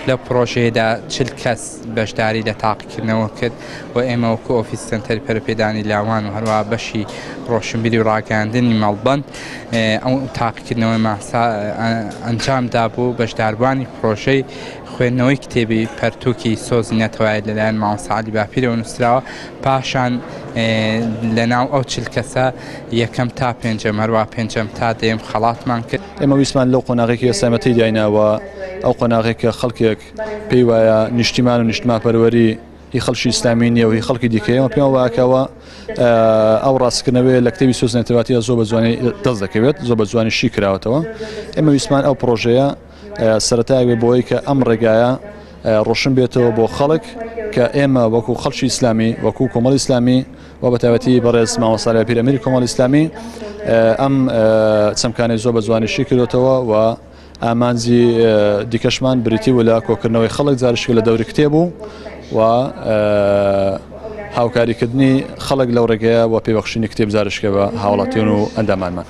لە پرۆژەیەدا 40 کەس بەشداری لە تاقیکردنەوە کرد و ئێمە وەکو ئۆفیس سنتەری پەرپێدانی لاوان و هەروە بەشی ڕۆشنبیری و ڕاگەاندنی مەڵبەند ئەو تاقیکردنەوەی ماسا ئەنجامدا بوو بەشداربوانی پرۆژەی خوێندنەوەی کتێبی پەرتووکی سۆزی نەتەوایە لەلایەن مامۆستا عەلی باپیرەوە نووسراوە پاشان لەناو ئەو 40 کەسە یەکەم تا پێنجەم هەروە پێنجەم تا دەیەم خەڵاتمان کرد. ئێمە ویسمان لەو قۆناغێکی ئێستامەتی دایناوە ئەو قۆناغێکە خەڵکێک پێی وایە نیشتیمان و نیشتماپەروەری هی خەڵکی ئیسلامی نییە و هی خەڵکی دیکەیەوە پێم وایەکەوە ئەو ڕاستکردنەوەی لە کتێبی سۆز نەتەوایەتیە زۆر بە جوانی دەست دەکەوێت زۆر بە جوانی شی کراوەتەوە. ئێمە ویسمان ئەو پرۆژەیە سەرەتای بۆی کە ئەم ڕێگایە ڕۆشن بێتەوە بۆ خەڵک کە ئێمە وەکو خەڵکی ئیسلامی وەکو کۆمەڵی ئیسلامی و بە تایبەتی بەڕێز مامۆستا عەلی باپیر کۆمەڵی ئیسلامی ئەم چەمکانەی زۆر بە جوانی شی کردوێتەوە و ئامانجی دیکەشمان بریتی و لە کۆکردنەوەی خەڵک جارشکە لە دەوری کتێبوو و هاوکاریکردنی خەڵک لەو ڕێگەیە و پێبەخشینی کتێب جارشکە بە هاوڵاتیان و ئەندامانمان.